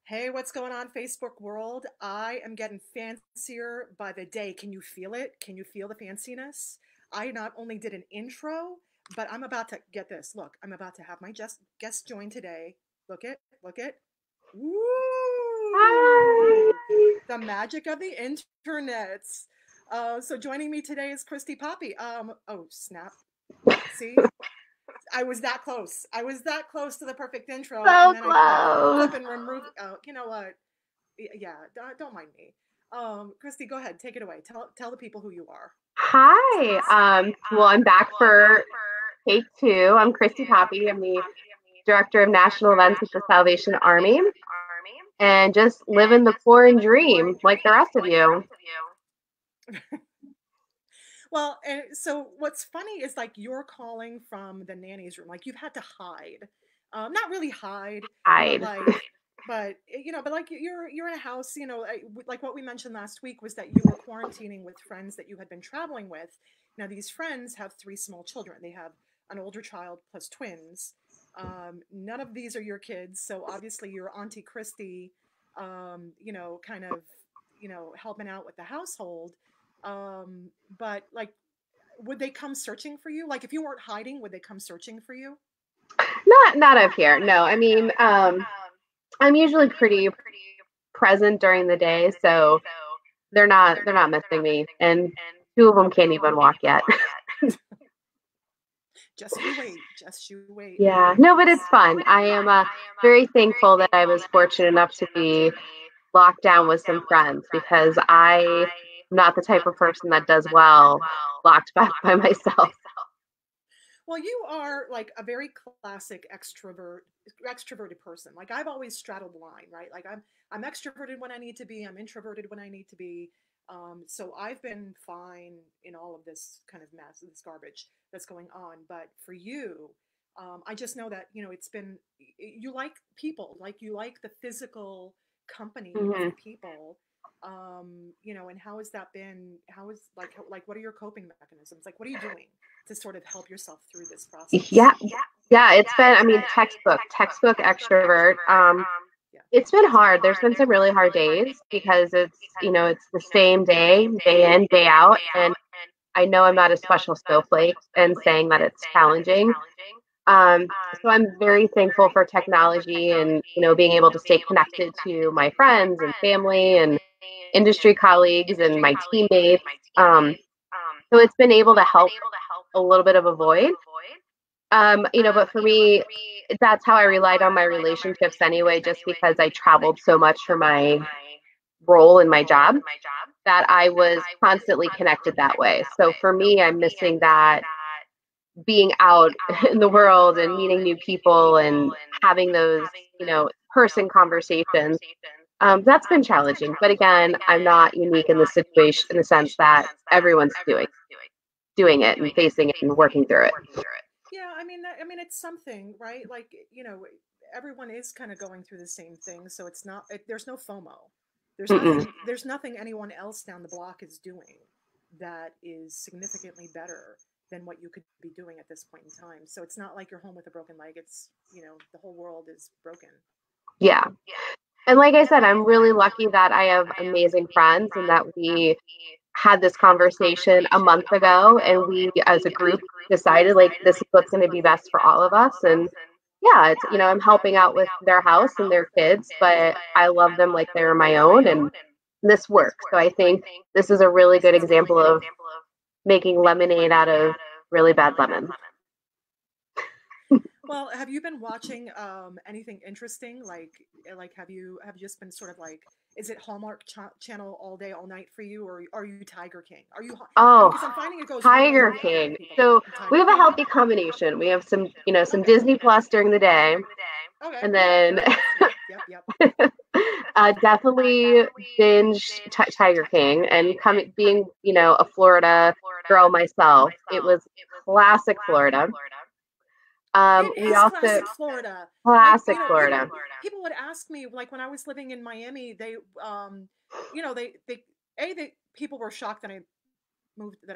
Hey, what's going on, Facebook world? I am getting fancier by the day. Can you feel it? Can you feel the fanciness? I not only did an intro, but I'm about to get this. Look, I'm about to have my guest join today. Look it. Hi. Woo! The magic of the internet. So joining me today is Christy Poppy. Oh, snap. See? I was that close. I was that close to the perfect intro, and So then I close. flip and remove. Oh, you know what? Yeah, don't mind me. Christy, go ahead, take it away. Tell the people who you are. Hi. Well, I'm back for take two. I'm Christy Poppy. I'm the director of national events with the Salvation Army, and just living the foreign dream like the rest of you. Well, and so what's funny is like you're calling from the nanny's room, like you've had to hide, not really hide, but Hide. but like you're in a house, like what we mentioned last week was that you were quarantining with friends that you had been traveling with. Now these friends have three small children. They have an older child plus twins. None of these are your kids, so obviously your Auntie Christy, kind of, helping out with the household. But like, would they come searching for you? Like, if you weren't hiding, would they come searching for you? Not up here. No, I mean, I'm usually pretty present during the day, so they're not missing me, and two of them can't even walk yet. Just you wait. Just you wait. Yeah, no, but it's fun. I am very thankful that I was fortunate enough to be locked down with some friends because I'm not the type of person that does well locked back by myself. Well, you are like a very classic extroverted person. Like I've always straddled the line, right? Like I'm extroverted when I need to be, I'm introverted when I need to be. So I've been fine in all of this kind of mess, this garbage that's going on. But for you, I just know that it's been you like people, like you like the physical company of Hmm. people. And how has that been? How is like what are your coping mechanisms? Like what are you doing to sort of help yourself through this process? Yeah, yeah, it's been, I mean, textbook extrovert. Yeah. It's been hard. There's been some really hard days because it's the same day, day in, day out. And I know I'm not a special snowflake and saying that it's challenging. Um, so I'm very thankful for technology and, being able to stay connected to my friends and family and industry colleagues and my teammates. Um, so it's been able to help a little bit of a void. But for me, that's how I relied on my relationships anyway, just because I traveled so much for my role in my job that I was constantly connected that way. So for me, I'm missing that being out in the world and meeting new people and having those, person conversations. That's been challenging. But again, I'm not unique in the situation in the sense that everyone's doing it and facing it and working through it. Yeah, I mean it's something, right? Like, everyone is kind of going through the same thing, so it's not there's no FOMO. There's Mm-mm. nothing anyone else down the block is doing that is significantly better than what you could be doing at this point in time. So it's not like you're home with a broken leg. It's, the whole world is broken. Yeah. And like I said, I'm really lucky that I have amazing friends and that we had this conversation a month ago and we as a group decided like this is what's going to be best for all of us. And yeah, it's, I'm helping out with their house and their kids, but I love them like they're my own and this works. So I think this is a really good example of making lemonade out of really bad lemons. Well, have you been watching anything interesting? Like have you just been sort of like, is it Hallmark Channel all day all night for you, or are you Tiger King? Oh, Because I'm finding it goes one way or Tiger the other with King. people. So we Tiger have a King. healthy combination. We have some Okay. Disney Plus during the day, Okay. and then Fair enough. Yep. definitely binge Tiger King. And coming being a Florida girl myself, it was classic Florida. It We is also classic Florida. Like, classic Florida. people would ask me, like when I was living in Miami, they people were shocked that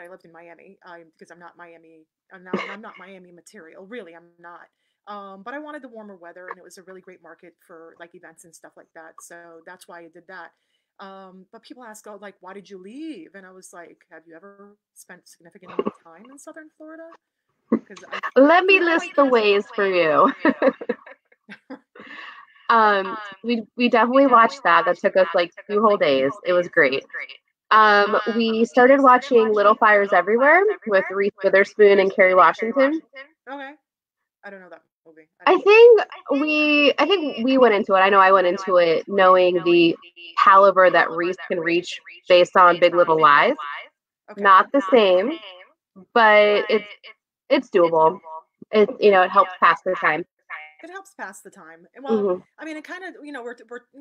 I lived in Miami, because I'm not Miami. I'm not Miami material. Really, I'm not. But I wanted the warmer weather, and it was a really great market for like events and stuff like that. So that's why I did that. But people ask, oh, like, why did you leave? And I was like, have you ever spent significant amount of time in Southern Florida? Because I Let me feel list like the ways for you. We definitely watched that. That took us like 2 whole days. It was great. We started watching Little Fires Everywhere with Reese Witherspoon and Kerry Washington. Okay, I don't know that movie. I think we went into it. I know I went into it knowing the caliber that Reese can reach based on Big Little Lies. Okay. Not the same, but it's doable. It helps pass the time. It helps pass the time. And well, Hmm. I mean, it kind of, we're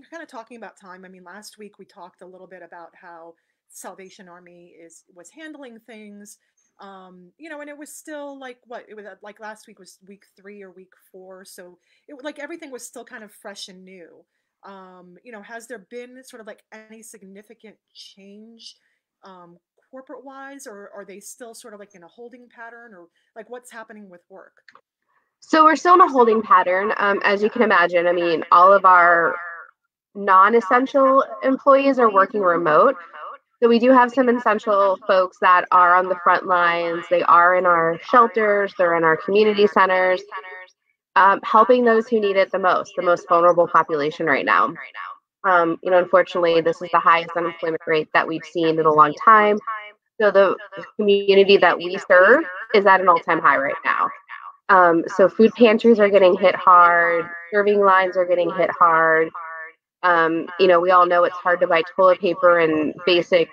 kind of talking about time. I mean, last week we talked a little bit about how Salvation Army was handling things. And it was still like what it was like last week was week 3 or week 4, so it like everything was still kind of fresh and new. Has there been sort of like any significant change um, corporate wise, or are they still sort of like in a holding pattern, or like what's happening with work? So we're still in a holding pattern. As you can imagine, I mean, all of our non-essential employees are working remote. So we do have some essential folks that are on the front lines. They are in our shelters, they're in our community centers, helping those who need it the most vulnerable population right now. Unfortunately, this is the highest unemployment rate that we've seen in a long time. So the community that we serve is at an all-time high right now. So food pantries are getting hit hard, serving lines are getting hit hard. We all know it's hard to buy toilet paper and basic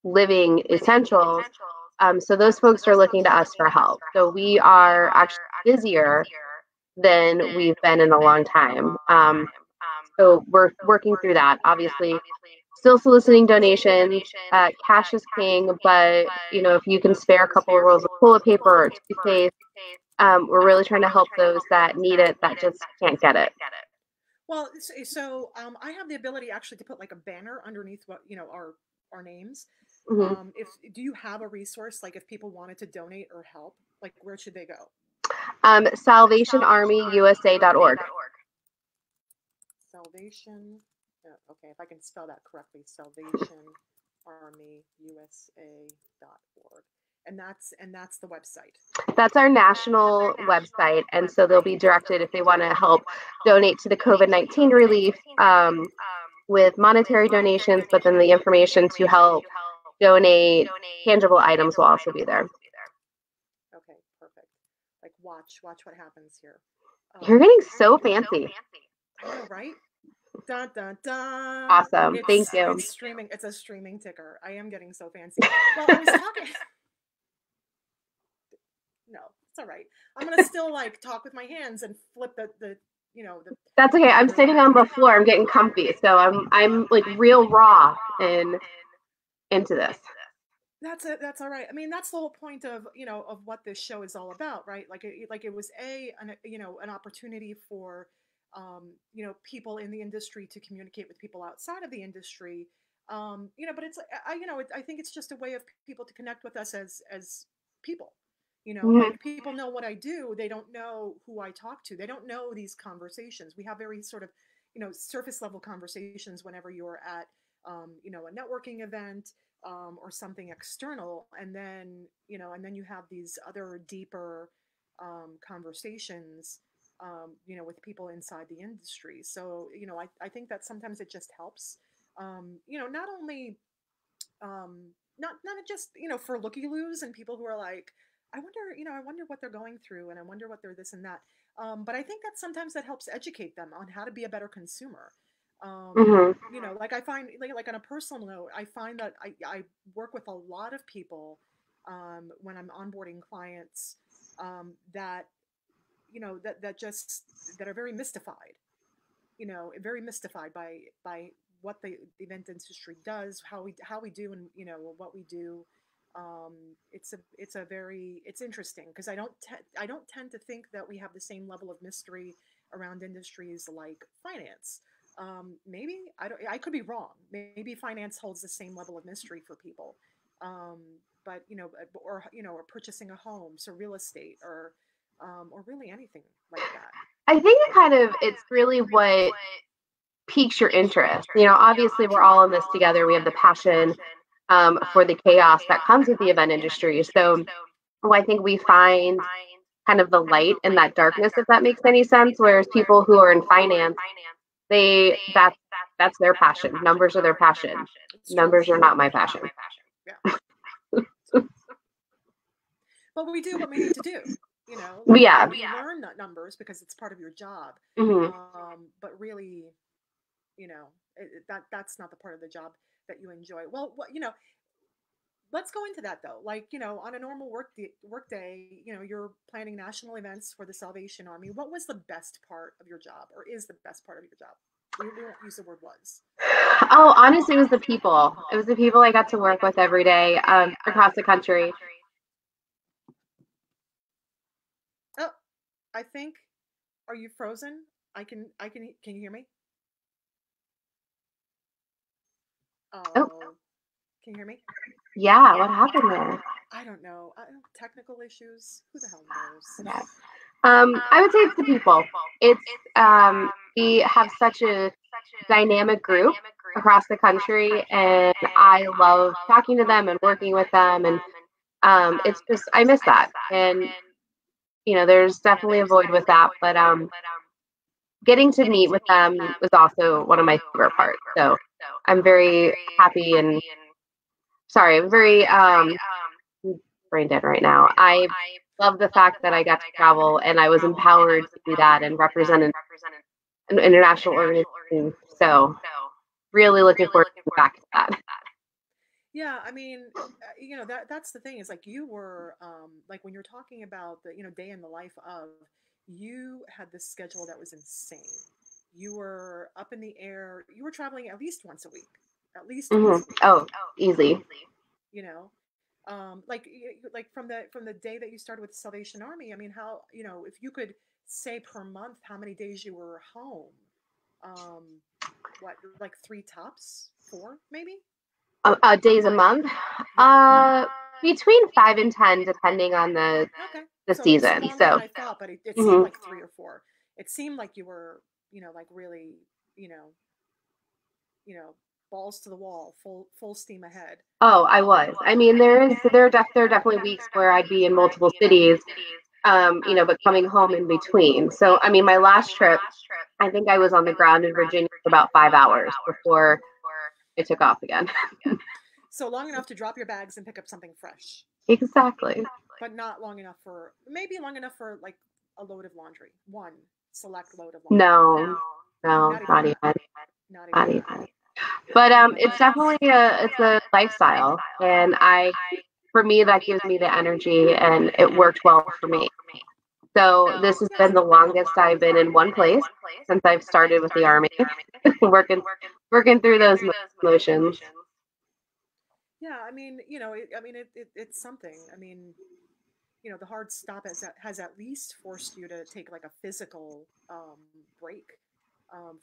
living essentials. So those folks are looking to us for help. So we are actually busier than we've been in a long time. So we're working through that. Obviously, still soliciting donations. Cash is king, but if you can spare a couple of rolls of toilet paper or toothpaste, we're really trying to help those that need it that just can't get it. Well, so I have the ability actually to put like a banner underneath what our names. Hmm. If do you have a resource like if people wanted to donate or help, like where should they go? SalvationArmyUSA.org. Salvation. Okay, if I can spell that correctly, SalvationArmyUSA.org, and that's the website. That's our national website, and so they'll be directed if they want to help donate to the COVID-19 relief with monetary donations, but then the information to help donate tangible items will also be there. Okay, perfect. Like watch what happens here. You're getting so fancy. I know, right? Dun dun dun. Awesome. Thank you. It's streaming. It's a streaming ticker. I am getting so fancy. Well, I was talking. No, it's all right. I'm gonna still like talk with my hands and flip the. That's okay. I'm sitting on the floor. I'm getting comfy, so I'm like real raw and into this. That's all right. I mean, that's the whole point of what this show is all about, right? Like it was an opportunity for people in the industry to communicate with people outside of the industry. But it's I think it's just a way of people to connect with us as people. Mhm. Like people know what I do, they don't know who I talk to. They don't know these conversations. We have very sort of surface level conversations whenever you're at a networking event or something external, and then you have these other deeper conversations with people inside the industry. So I think that sometimes it just helps not only not just for looky loos and people who are like, I wonder what they're going through, and I wonder what they're this and that, but I think that sometimes that helps educate them on how to be a better consumer. Mhm. Like I find like on a personal note, I find that I work with a lot of people when I'm onboarding clients that that are very mystified, very mystified by what the event industry does, how we do, and what we do. It's interesting because I don't tend to think that we have the same level of mystery around industries like finance. Maybe I could be wrong. Maybe finance holds the same level of mystery for people. Um, but or purchasing a home, so real estate, or or really anything like that? I think it's really what piques your interest. Obviously we're all in this together. We have the passion for the chaos that comes with the event industry. So I think we find kind of the light in that darkness, if that makes any sense. Whereas people who are in finance, that's their passion. Numbers are their passion. Numbers are not my passion. Yeah. But we do what we need to do. Yeah. You learn numbers because it's part of your job. But really, that's not the part of the job that you enjoy. Well, let's go into that though. Like, on a normal work day, you're planning national events for the Salvation Army. What was the best part of your job, or is the best part of your job? We won't use the word was. Oh, honestly, it was the people. It was the people I got to work with every day across the country. Oh, I think. Are you frozen? Can you hear me? Oh. Can you hear me? Yeah, what happened there? I don't know. Technical issues. Who the hell knows? Yeah. I would say it's the people. It's we have such a dynamic group across the country, and I love talking to them and working with them, and it's just I miss that. And there's definitely a void with that, but getting to meet with them was also one of my favorite parts. So I'm very happy and sorry, I'm very brain dead right now. I love the fact that I got to travel and I was empowered to do that and represent an international organization. So really looking forward to get back to that. Yeah, I mean, that's the thing is like you were like when you're talking about the day in the life of, you had this schedule that was insane. You were up in the air. You were traveling at least once a week. At least once a week. Oh, easy. Like from the day that you started with the Salvation Army. I mean, how if you could say per month how many days you were home, what, like 3 tops, 4 maybe? Days a month? Between 5 and 10, depending on the season. So than I thought, but it seemed like 3 or 4. It seemed like you were, like really, balls to the wall, full steam ahead. Oh, I was. I mean, there are definitely weeks where I'd be in multiple cities, but coming home in between. So, I mean, my last trip, I think I was on the ground in Virginia for about 5 hours before I took off again. So long enough to drop your bags and pick up something fresh. Exactly. But not long enough for like a load of laundry. One select load of laundry. No, not even. Not even. But it's definitely it's a lifestyle, and for me that gives me the energy, and it worked well for me. So this has been the longest I've been in one place since I've started with the Army, working through those motions. Yeah, I mean, it's something. I mean, the hard stop has at least forced you to take like a physical break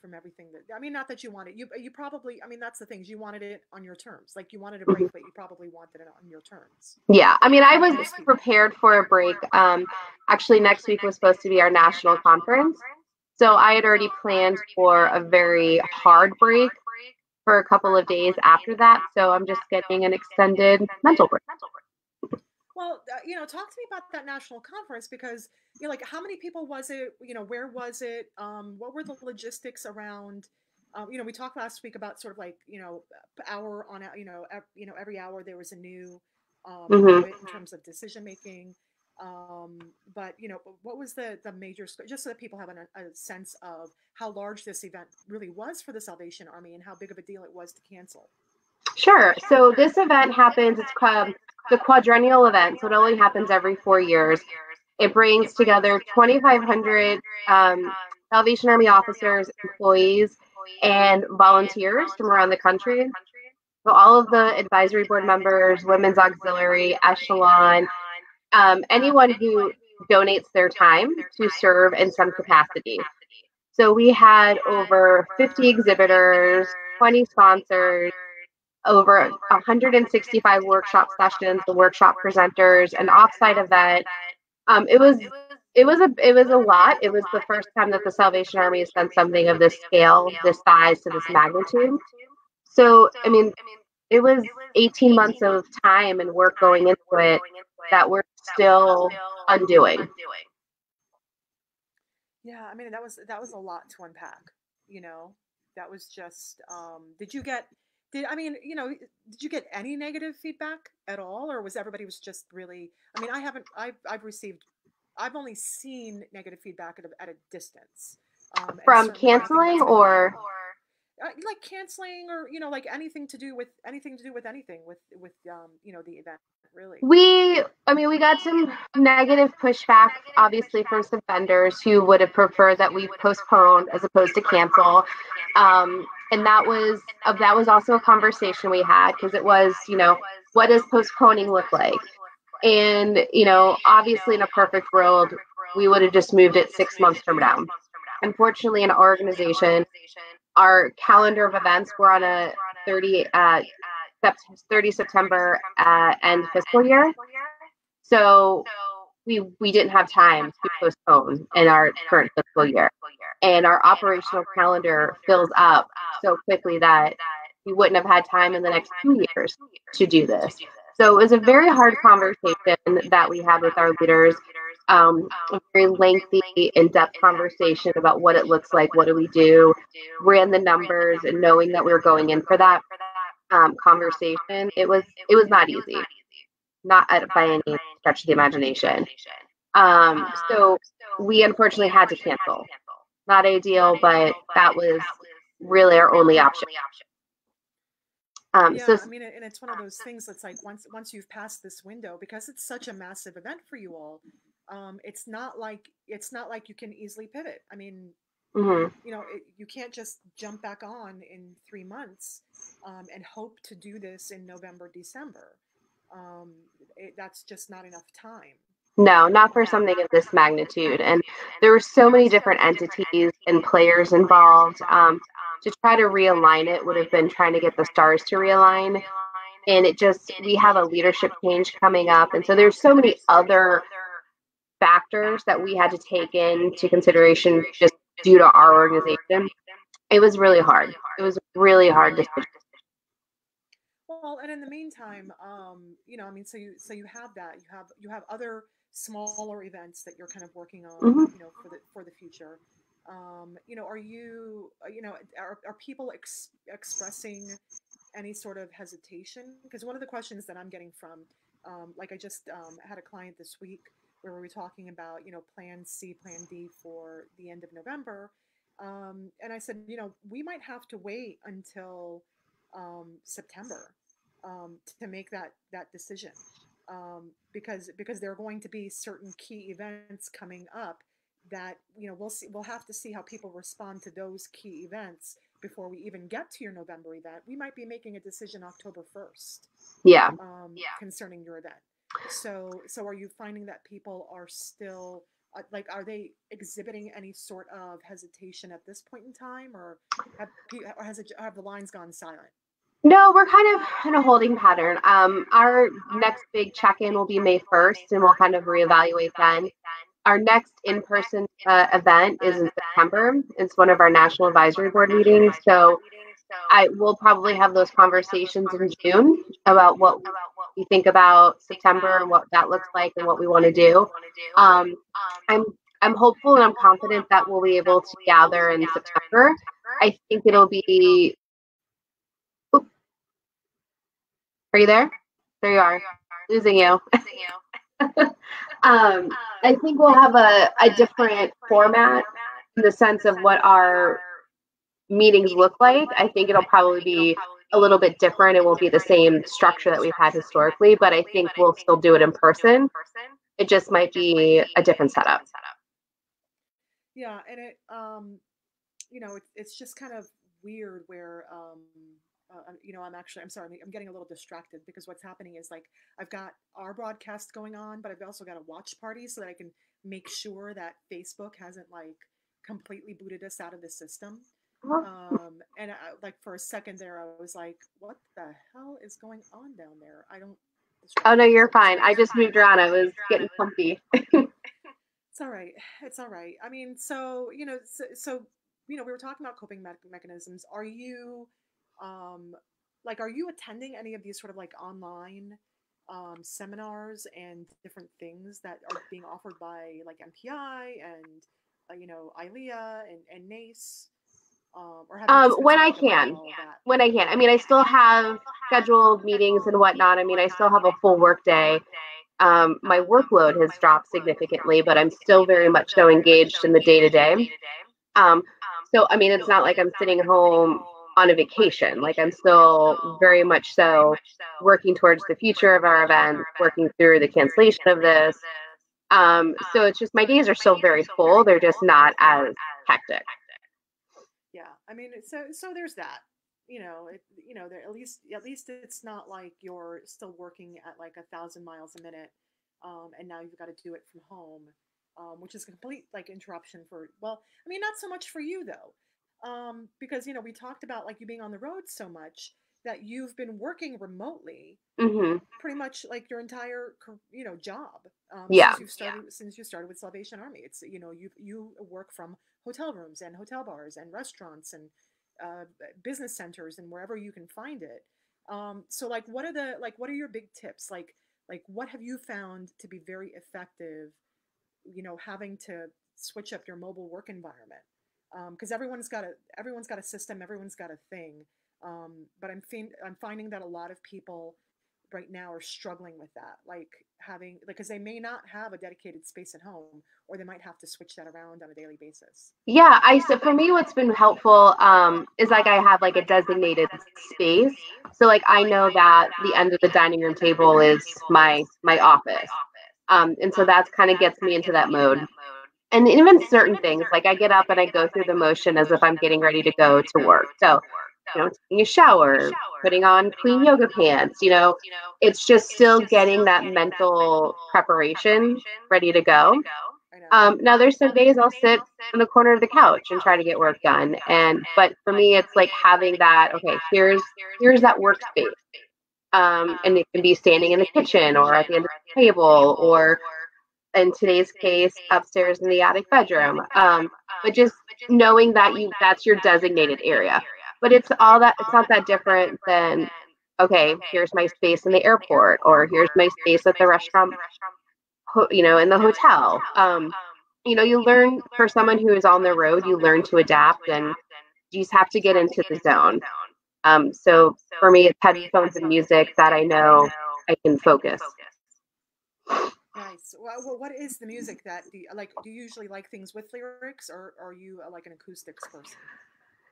from everything that, I mean, not that you wanted, you probably, I mean, that's the things, you wanted it on your terms. Like you wanted a break, but you probably wanted it on your terms. Yeah, I mean, I was prepared for a break. Actually, next week was supposed to be our national conference. So I had already planned for a very hard break for a couple of days after that. So I'm just getting an extended mental break. Well, talk to me about that national conference, because like how many people was it? Where was it? What were the logistics around? We talked last week about sort of like hour on every hour there was a new in terms of decision making. But what was the major, just so that people have a sense of how large this event really was for the Salvation Army and how big of a deal it was to cancel. Sure. So this event happens. It's the quadrennial event, so it only happens every 4 years. It brings together 2,500 Salvation Army officers, employees, and volunteers from around the country. So all of the advisory board members, women's auxiliary, echelon, anyone who donates their time to serve in some capacity. So we had over 50 exhibitors, 20 sponsors, over 165 workshop sessions, the workshop presenters, and offsite of that, it It was a lot. It was the first time that the Salvation Army has done something of this scale, this size, to this magnitude. So, I mean, it was 18 months of time and work going into it that we're still undoing. Yeah, I mean, that was a lot to unpack, you know. That was just did you get did I mean, you know, did you get any negative feedback at all, or was everybody was just really, I mean, I haven't I've received, I've only seen negative feedback at a distance. And From certainly anything canceling that's been or like canceling, or you know, like anything to do with anything with you know, the event really. we got some negative pushback, obviously, from some vendors who would have preferred that we postpone as opposed to cancel. And that was also a conversation we had, because it was, you know, what does postponing look like? And, you know, obviously in a perfect world, we would have just moved it 6 months from now. Unfortunately, in our organization, our calendar of events were on a 30 September end fiscal year. So we didn't have time to postpone in our current fiscal year. And our operational calendar fills up so quickly that we wouldn't have had time in the next 2 years to do this. So it was a very hard conversation that we had with our leaders. A very lengthy, in-depth conversation about what it looks like, what do we do, ran the numbers, and knowing that we were going in for that conversation, it was not easy, not by any stretch of the imagination. So we unfortunately had to cancel. Not ideal, but that was really our only option. Yeah, I mean, and it's one of those things that's like once you've passed this window, because it's such a massive event for you all, it's not like you can easily pivot. I mean, Mm-hmm. you know, you can't just jump back on in 3 months and hope to do this in November, December. That's just not enough time. No, not for something of this magnitude. And there were so many different entities and players involved. To try to realign it would have been trying to get the stars to realign. And we have a leadership change coming up. And so there's so many other factors that we had to take into consideration just due to our organization. It was really hard. It was a really hard decision. Well, and in the meantime, you know, I mean, so you have that, you have other smaller events that you're kind of working on, Mm-hmm. you know, for the future. You know, you know, are people expressing any sort of hesitation? Because one of the questions that I'm getting from, like I just had a client this week where we were talking about, you know, Plan C, Plan D for the end of November, and I said, you know, we might have to wait until September to make that decision, because there are going to be certain key events coming up that, you know, we'll have to see how people respond to those key events before we even get to your November event. We might be making a decision October 1st, Yeah. concerning your event. So are you finding that people are still like, are they exhibiting any sort of hesitation at this point in time, or have the lines gone silent? No, we're kind of in a holding pattern. Our next big check-in will be May 1st, and we'll kind of reevaluate then. Our next in-person event is in September. It's one of our National Advisory Board meetings. So I will probably have those conversations in June about what we think about September and what that looks like and what we want to do. Um, I'm I'm hopeful and I'm confident that we'll be able to gather in September. I think it'll be. Oop, are you there? There you are. Losing you. I think we'll have a different format in the sense of what our meetings look like. I think it'll probably be a little bit different. It won't be the same structure that we've had historically, but I think we'll still do it in person. It just might be a different setup. Yeah, and you know, it's just kind of weird where, you know, I'm sorry, I'm getting a little distracted because what's happening is, like, I've got our broadcast going on, but I've also got a watch party so that I can make sure that Facebook hasn't, like, completely booted us out of the system. And like, for a second there, I was like, what the hell is going on down there? I don't. Oh no, you're fine. I just moved around. I was getting comfy. It's all right. It's all right. I mean, so we were talking about coping mechanisms. Are you, um, are you attending any of these sort of like online seminars and different things that are being offered by like MPI and ILEA and NACE, or have you just been When sort I of like avoiding can, all of that? when I can. I mean, I still have scheduled meetings and whatnot. I mean, I still have a full work day. My workload has dropped significantly, but I'm still very much so engaged in the day to day. So, I mean, it's not like I'm sitting home on a vacation. Like, I'm still very much so working towards the future of our event, working through the cancellation of this. So it's just my days are still very full. They're just not as hectic. Yeah, I mean, so there's that. There at least it's not like you're still working at like 1,000 miles a minute, and now you've got to do it from home, which is a complete like interruption for. Well, I mean, not so much for you though, because we talked about like you being on the road so much that you've been working remotely Hmm. pretty much like your entire job, Yeah. since you started with Salvation Army. It's you work from hotel rooms and hotel bars and restaurants and business centers and wherever you can find it. So like what are your big tips, like what have you found to be very effective, having to switch up your mobile work environment, because everyone's got a system, everyone's got a thing, but I'm finding that a lot of people right now are struggling with that, like having like because they may not have a dedicated space at home, or they might have to switch that around on a daily basis. Yeah, I so for me what's been helpful is like I have like a designated space. So like I know that the end of the dining room table is my office. And so that's kind of gets me into that mode. And even certain things, like I get up and I go through the motion as if I'm getting ready to go to work. So, taking a shower, putting on clean yoga pants, it's just still getting that mental preparation ready to go. I know. Now there's some days I'll sit in the corner of the couch and try to get work done. But for me, it's like having that, okay, here's that workspace. And it can be standing in the kitchen or at the end of the table, or in today's case, upstairs in the attic bedroom. But just knowing that that's your designated area. But it's not that different than, okay, here's my space in the airport, or here's my space at the restaurant, in the hotel. You learn, for someone who is on the road, you learn to adapt, and you just have to get into the zone. So for me, it's headphones and music that I know I can focus. Nice. Well, what is the music that like? Do you usually like things with lyrics, or are you like an acoustics person?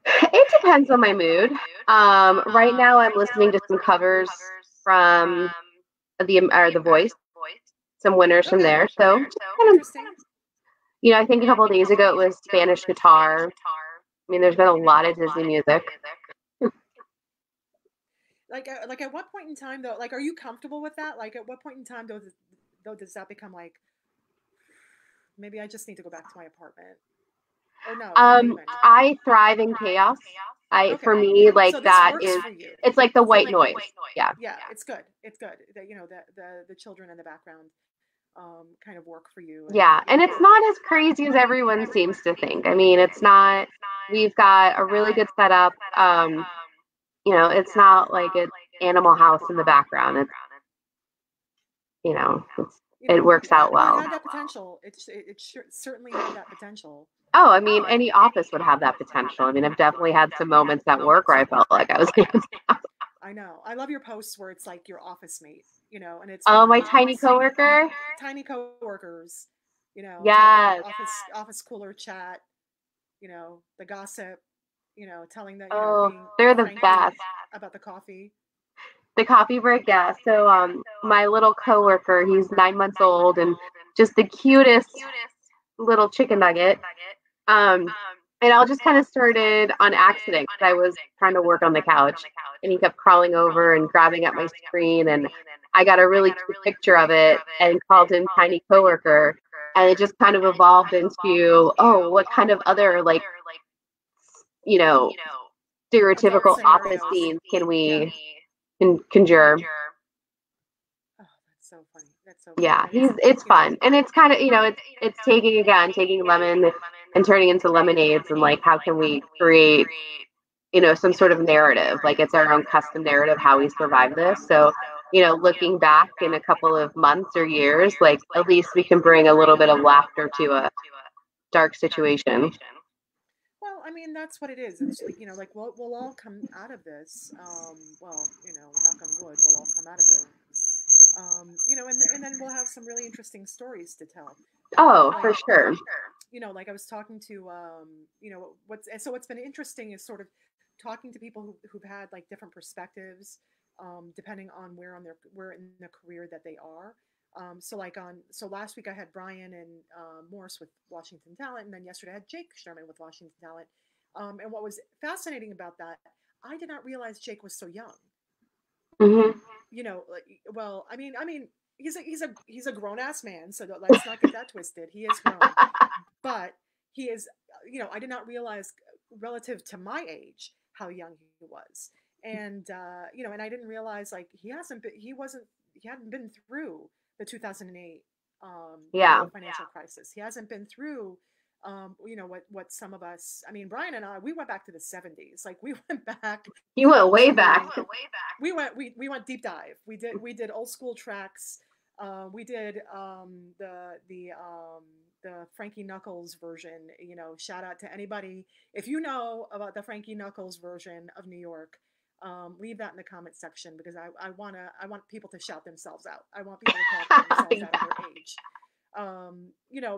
It depends on my mood. Right now, I'm listening to some covers from the Voice, some winners from Okay, there. So kind of, interesting. I think a couple of days ago it was Spanish guitar. I mean, there's been a lot of Disney music. Like at what point in time though? Like, are you comfortable with that? Like, at what point in time does that become like maybe I just need to go back to my apartment? Or no, not even. I thrive in chaos. Okay. For me, like So this that works is, for you. it's like the white noise. Yeah. Yeah, it's good. It's good that the children in the background kind of work for you. Yeah, and it's not as crazy as everyone seems to think. I mean, it's not. We've got a really good setup. It's not like an Animal House in the background. It works out Well, it well. had that potential. It certainly had that potential. Oh, I mean, any office would have that potential. I mean, I've definitely had some moments at work where I felt like I was. I know. I love your posts where it's like your office mate, and it's Oh, like my tiny coworker. tiny coworkers, talking Yes. office cooler chat, the gossip, telling that Oh, being they're the frank best. about the coffee. The coffee break, yeah. So, my little coworker, he's 9 months old and just the cutest little chicken nugget. It all just kind of started on accident because I was trying to work on the couch, and he kept crawling over and grabbing at my screen, and I got a really cute picture of it and called him Tiny Coworker, and it just kind of evolved into, oh, what kind of other like, you know, Bizarre stereotypical office scenarios. scenes can Yeah. we conjure? Oh, so funny. That's so Yeah, funny. it's fun. And it's kind of, it's taking lemon and turning into lemonades, and like, how can we create, some sort of narrative, like it's our own custom narrative, how we survive this. So, looking back in a couple of months or years, like at least we can bring a little bit of laughter to a dark situation. Well, I mean, that's what it is. It's like, like we'll all come out of this. Well, knock on wood, we'll all come out of this. And then we'll have some really interesting stories to tell. Oh, Like, for sure. Like I was talking to, what's been interesting is sort of talking to people who've had like different perspectives, depending on where in their career that they are. So last week I had Brian and Morse with Washington Talent, and then yesterday I had Jake Sherman with Washington Talent. And what was fascinating about that, I did not realize Jake was so young. Mm-hmm. Well, I mean, he's a grown ass man, so let's not get that twisted. He is grown, but he is, I did not realize relative to my age how young he was, and and I didn't realize like he hadn't been through the 2008 financial crisis. He hasn't been through what some of us, I mean, Brian and I, we went back to the 70s. Like we went back. You went way back. We went deep dive. We did old school tracks. We did the Frankie Knuckles version. Shout out to anybody if you know about the Frankie Knuckles version of New York. Leave that in the comment section, because I want people to shout themselves out. I want people to call themselves out of their age.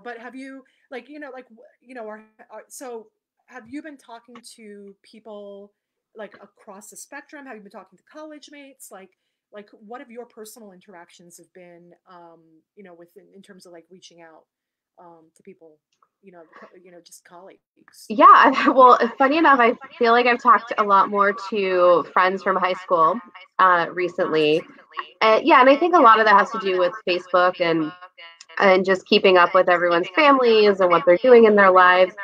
But have you so have you been talking to people like across the spectrum? Have you been talking to college mates? Like what have your personal interactions have been, in terms of like reaching out to people, just colleagues? Yeah, well, funny enough, I feel like I've talked a lot more to friends from high school recently. Yeah, and I think a lot of that has to do with Facebook and just keeping up with everyone's families and what they're doing in their lives.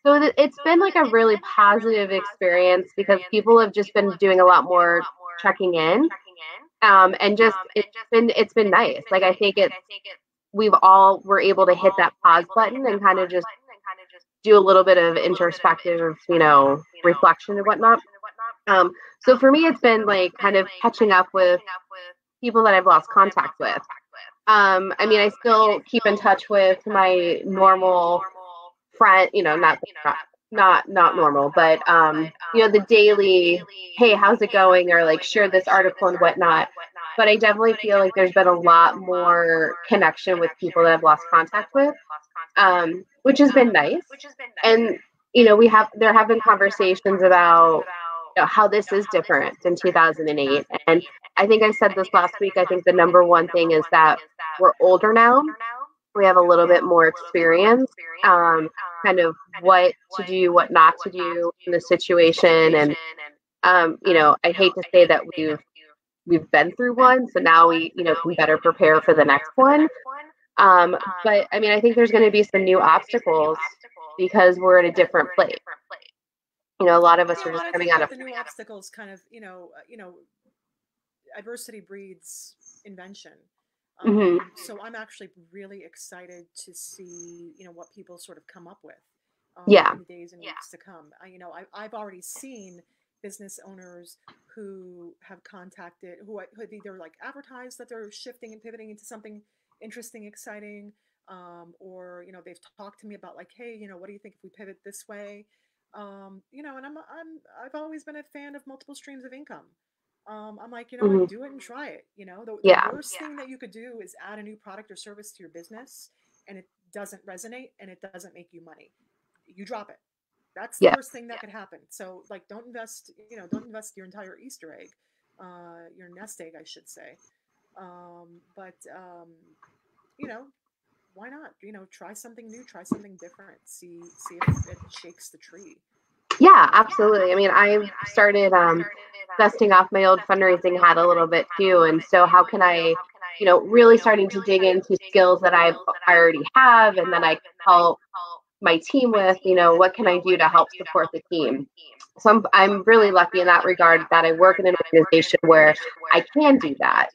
So it's been like a really positive experience, because people have just been doing a lot more checking in, and just it's been nice. Like I think we've all were able to hit that pause button and kind of just do a little bit of introspective, reflection and whatnot. So for me, it's been like kind of catching up with people that I've lost contact with. I mean, I still keep in touch with my normal friend, not normal, but the daily, hey, how's it going? Or like share this article and whatnot. But I definitely feel like there's been a lot more connection with people that I've lost contact with, which has been nice. And there have been conversations about how this is different in 2008. And I think I said this last week. I think the number one thing is that we're older now. We have a little bit more experience, kind of what to do, what not to do in the situation. And, I hate to say that we've been through one, so now we, can better prepare for the next one. But I mean, I think there's going to be some new obstacles because we're in a different place. A lot of us are just coming out of the new obstacles. Kind of, adversity breeds invention. So I'm actually really excited to see, what people sort of come up with in the days and weeks to come. I've already seen business owners who have contacted, who have either like advertised that they're shifting and pivoting into something interesting, exciting, or they've talked to me about like, hey, what do you think if we pivot this way? And I've always been a fan of multiple streams of income. I'm like, do it and try it. The worst thing that you could do is add a new product or service to your business and it doesn't resonate and it doesn't make you money. You drop it. That's the worst thing that could happen. So like, don't invest your entire Easter egg, your nest egg, I should say. Why not? Try something new, try something different. See if it shakes the tree. Yeah, absolutely. I mean, I started dusting off my old fundraising hat a little bit too. And so how can I, really starting to dig into skills that I already have, and then I can help my team with, what can I do to help support the team? So I'm really lucky in that regard that I work in an organization where I can do that.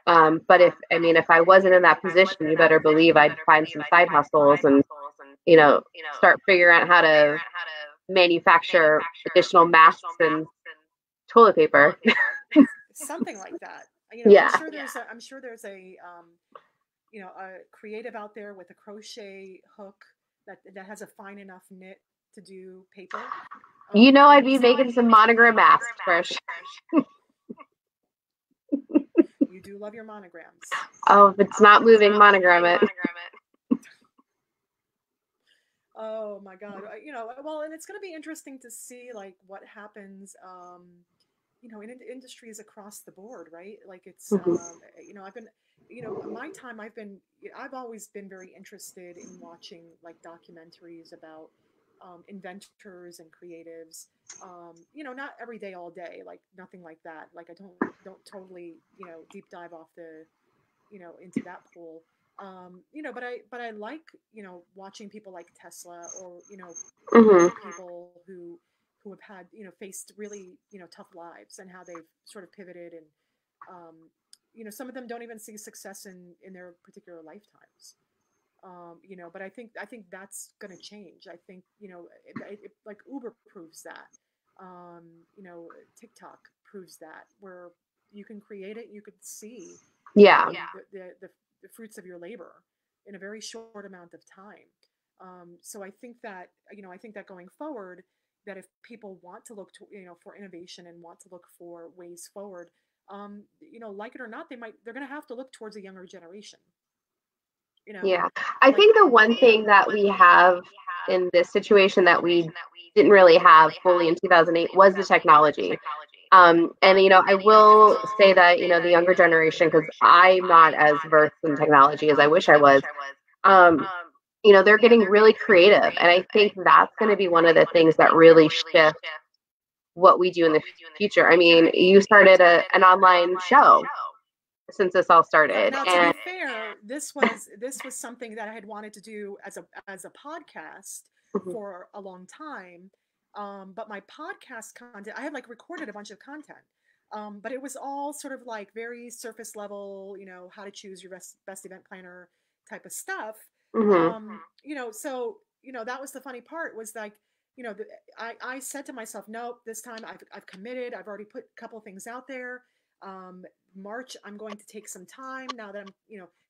But if I wasn't in that position, you better believe I'd find some side hustles and, start figuring out how to manufacture additional masks and toilet paper. Something like that. Yeah. I'm sure there's a creative out there with a crochet hook that has a fine enough knit to do paper. I'd be making some monogram masks for sure. You do love your monograms. Oh, if it's not moving, monogram it. Oh my God. Well, and it's going to be interesting to see like what happens, in industries across the board, right? Like it's, I've been, my time I've always been very interested in watching like documentaries about inventors and creatives. Not every day, all day, like nothing like that. Like I don't totally, deep dive off the, into that pool. But I like, watching people like Tesla or, people who have had, faced really, tough lives and how they've sort of pivoted and, some of them don't even see success in their particular lifetimes. But I think that's going to change. I think, like Uber proves that, TikTok proves that, where you can create it, you could see, the fruits of your labor in a very short amount of time. So I think that, going forward, that if people want to look to, for innovation and want to look for ways forward, like it or not, they're going to have to look towards a younger generation. Yeah. I think the one thing that we have in this situation that we didn't really have fully in 2008 was the technology. And, I will say that, the younger generation, because I'm not as versed in technology as I wish I was, they're getting really creative. And I think that's going to be one of the things that really shift what we do in the future. I mean, you started an online show since this all started. Now, to be fair, this was something that I had wanted to do as a podcast for a long time. But my podcast content, I had like recorded a bunch of content, but it was all sort of like very surface level, how to choose your best event planner type of stuff. So that was the funny part, was like, I said to myself, nope, this time I've committed. I've already put a couple of things out there. March, I'm going to take some time now that I'm,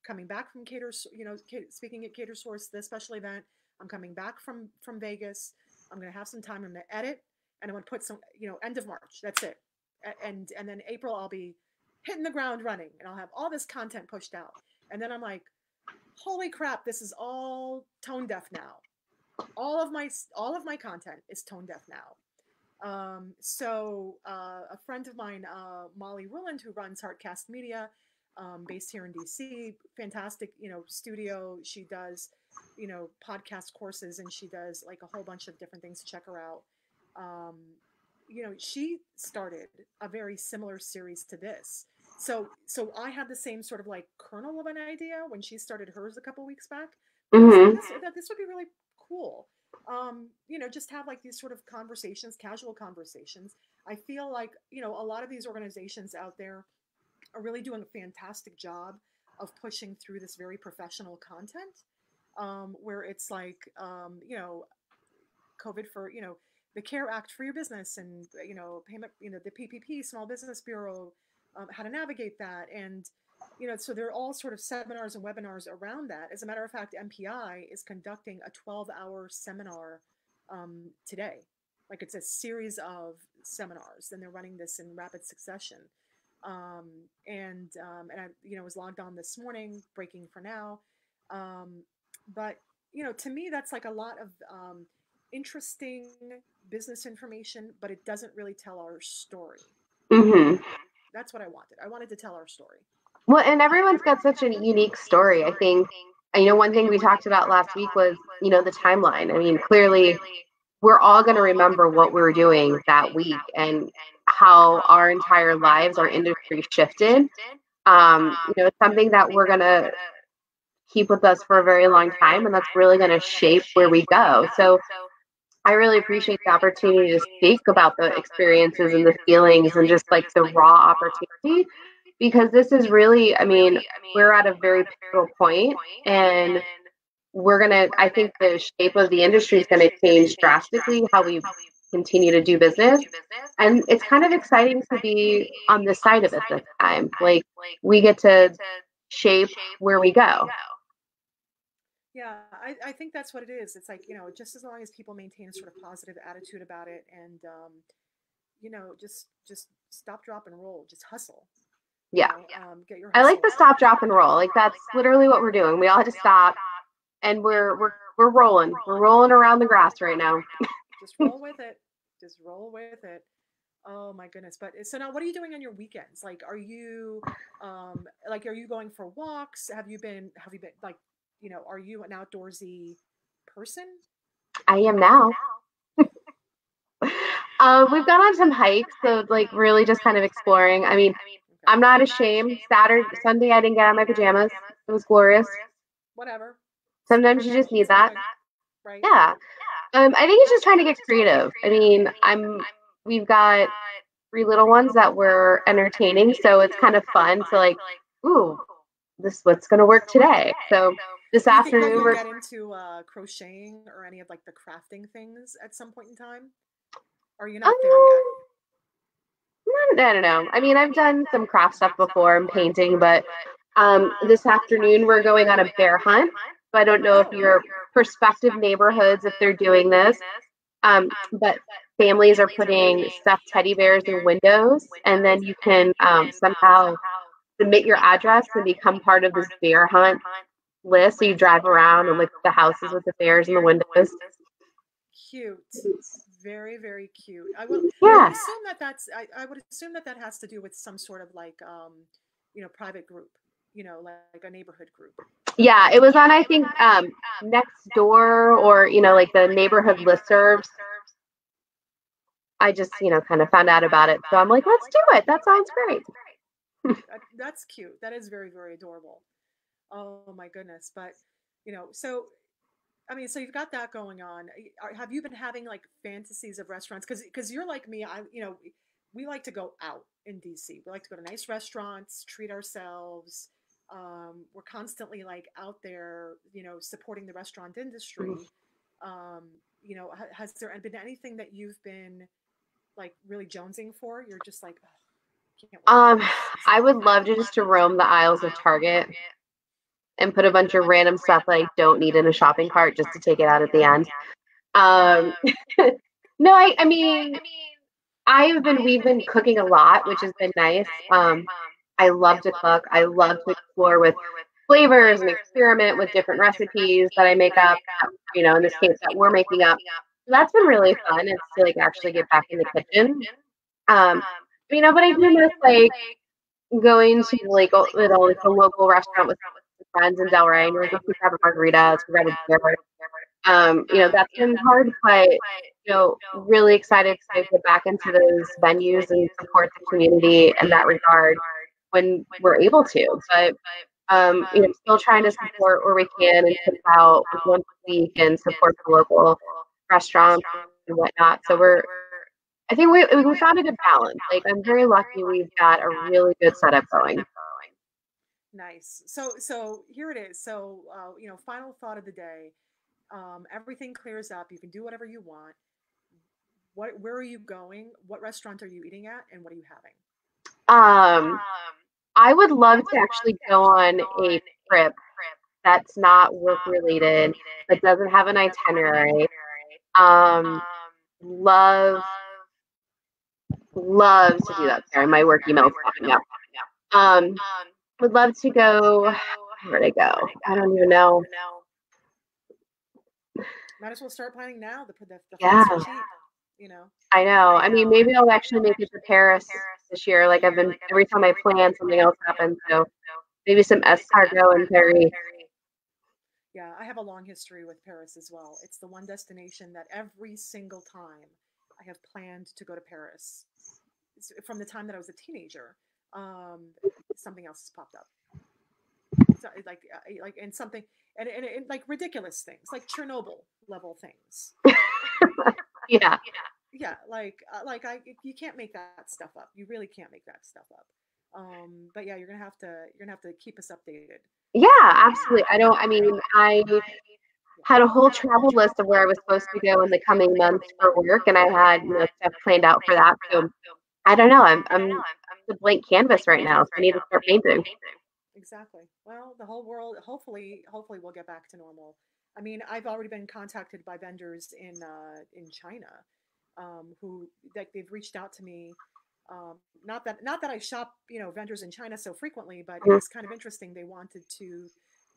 coming back from speaking at Cater Source, the special event. I'm coming back from Vegas. I'm going to have some time. I'm going to edit, and I'm going to put some, end of March. That's it. And then April, I'll be hitting the ground running, and I'll have all this content pushed out. And then I'm like, holy crap, this is all tone deaf now. All of my content is tone deaf now. So a friend of mine, Molly Ruland, who runs Heartcast Media, based here in DC, fantastic, studio. She does, podcast courses, and she does like a whole bunch of different things. To check her out. She started a very similar series to this. So I had the same sort of like kernel of an idea when she started hers a couple weeks back. That this would be really cool. Just have like these sort of conversations, casual conversations. I feel like, a lot of these organizations out there are really doing a fantastic job of pushing through this very professional content, where it's like, COVID for, the CARE Act for your business, and, payment, the PPP, Small Business Bureau, how to navigate that. And, so there are all sort of seminars and webinars around that. As a matter of fact, MPI is conducting a 12-hour seminar today. Like, it's a series of seminars, and they're running this in rapid succession. And I, was logged on this morning, breaking for now. But, to me, that's like a lot of interesting business information, but it doesn't really tell our story. That's what I wanted. I wanted to tell our story. Well, and everyone's got such a unique story. I think, one thing we talked about last week was, the timeline. I mean, clearly we're all going to remember what we were doing that week and how our entire lives, our industry shifted. It's something that we're going to keep with us for a very long time, and that's really going to shape where we go. So I really appreciate the opportunity to speak about the experiences and the feelings and just like the raw opportunity, because this is really, I mean, we're at a very pivotal point, and I think the shape of the industry is going to change drastically how we continue to do business. And it's kind of exciting to be on this side of it this time. Like, we get to shape where we go. Yeah, I think that's what it is. It's like, just as long as people maintain a sort of positive attitude about it and, just stop, drop, and roll, just hustle. Yeah. Get your I hustle like the on. stop, drop, and roll. Like, that's literally what we're doing. We all had to stop, and we're rolling. We're rolling around the grass right now. Just roll with it. Just roll with it. Oh my goodness. But so now what are you doing on your weekends? Like, are you going for walks? Have you been like, are you an outdoorsy person? I am now. We've gone on some hikes, so like really just kind of exploring. I mean, Okay. I'm not ashamed. Sunday, I didn't get out of my pajamas. It was glorious. Whatever. Sometimes you just need Still that. good. Right. Yeah. I think it's just trying to get creative. I mean, we've got 3 little ones that we're entertaining, so it's kind of fun to like, ooh, what's gonna work today. So this Do you think that afternoon you'll we're get into crocheting or any of like the crafting things at some point in time? Or are you not there yet? I don't know. I mean, I've done some craft stuff before and painting, but this afternoon we're going on a bear hunt. So I don't know if Oh, your prospective neighborhoods, if they're doing this, but families are putting stuffed teddy bears in windows, and then you can somehow submit your address and become part of this bear hunt list. So you drive around and look at the houses with the bears in the windows. cute. Very, very cute. I would Yeah. assume I would assume that has to do with some sort of like, private group, like a neighborhood group. Yeah, it was on, I think, next door, or, like the neighborhood listservs. I just, kind of found out about it. So I'm like, let's do it. That sounds great. That's cute. That is very, very adorable. Oh my goodness. But, so I mean, so you've got that going on. Have you been having like fantasies of restaurants? Because you're like me. We like to go out in DC. We like to go to nice restaurants, treat ourselves. We're constantly like out there, supporting the restaurant industry. Has there been anything that you've been like really jonesing for? You're just like, oh, can't wait for Um, this. I would love to roam the aisles of Target and put a bunch of random stuff that I don't need in a shopping cart just to take it out at the end. Um, no, I mean, we've been cooking a lot, which has been nice. I love to cook. I love to explore with flavors and experiment with different recipes that I make up, in this case that we're making up. So that's been really fun. It's to like actually get back in the kitchen. Um, but I do miss like going to like like the local restaurant with friends in Delray, and like, let's go grab a margarita, let's go grab a beer. That's been hard, but really excited to get back into those venues and support the community in that regard when we're able to. But still trying to support where we can and tip out like once a week and support the local restaurants and whatnot. So I think we found a good balance. Like, I'm very lucky we've got a really good setup going. Nice. So here it is. So, final thought of the day. Everything clears up. You can do whatever you want. Where are you going? What restaurant are you eating at? And what are you having? I would love to actually go on a trip that's not work related, that doesn't have an itinerary. Love to do that. Sorry, my work email is popping up. Would love to go. Where'd I go? I don't even know. Might as well start planning now. The Yeah. flights are cheap. I know. I mean, maybe I'll actually make it to Paris this year. Like, I've been, every time I plan, something else happens. So maybe some escargot and Paris. Yeah, I have a long history with Paris as well. It's the one destination that every single time I have planned to go to Paris. From the time that I was a teenager, something else has popped up. So, and something, and like ridiculous things, like Chernobyl level things. Yeah. Yeah, you can't make that stuff up. You really can't make that stuff up. But yeah, you're gonna have to keep us updated. Yeah, absolutely. I had a whole travel list of where I was supposed to go in the coming months for work, and I had, stuff planned out for that. So I don't know. I'm the blank canvas right now, so I need to start painting. Exactly. Well, the whole world, hopefully we'll get back to normal. I mean, I've already been contacted by vendors in China, who like they've reached out to me. Not that I shop, vendors in China so frequently, but it Mhm. was kind of interesting. They wanted to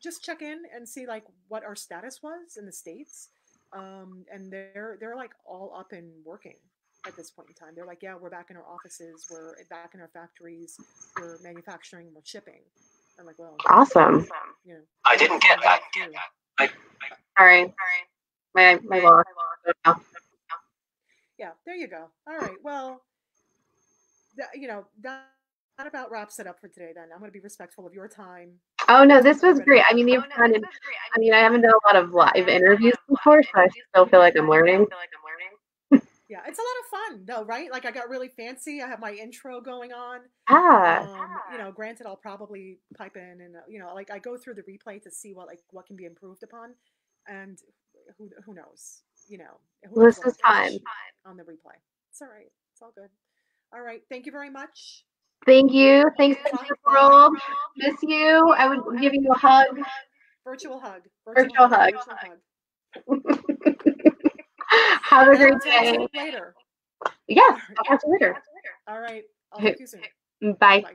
just check in and see like what our status was in the States. And they're like all up and working at this point in time. They're like, yeah, we're back in our offices, we're back in our factories, we're manufacturing, we're shipping. I'm like, well, Awesome. you know, I good didn't for get that. you. Sorry, my loss. Yeah, there you go. All right. Well, that about wraps it up for today. Then I'm going to be respectful of your time. Oh no, this was We're great. gonna. I mean, you've done it. I mean, I haven't done a lot of live interviews before, so I still feel like I'm learning. Yeah, it's a lot of fun, though, right? Like I got really fancy. I have my intro going on. Ah, Granted, I'll probably pipe in and like I go through the replay to see what can be improved upon, and who knows, who well, knows this what is I'll fun. catch on the replay. It's all right. It's all good. All right. Thank you very much. Thank you. Thanks, Talk Mr. World. Miss you. I would give you a hug. virtual hug. Virtual hug. Virtual hug. Have a And great I'll talk to day. you later. Yes, I'll talk to you later. All right. I'll talk to you soon. Bye. Bye.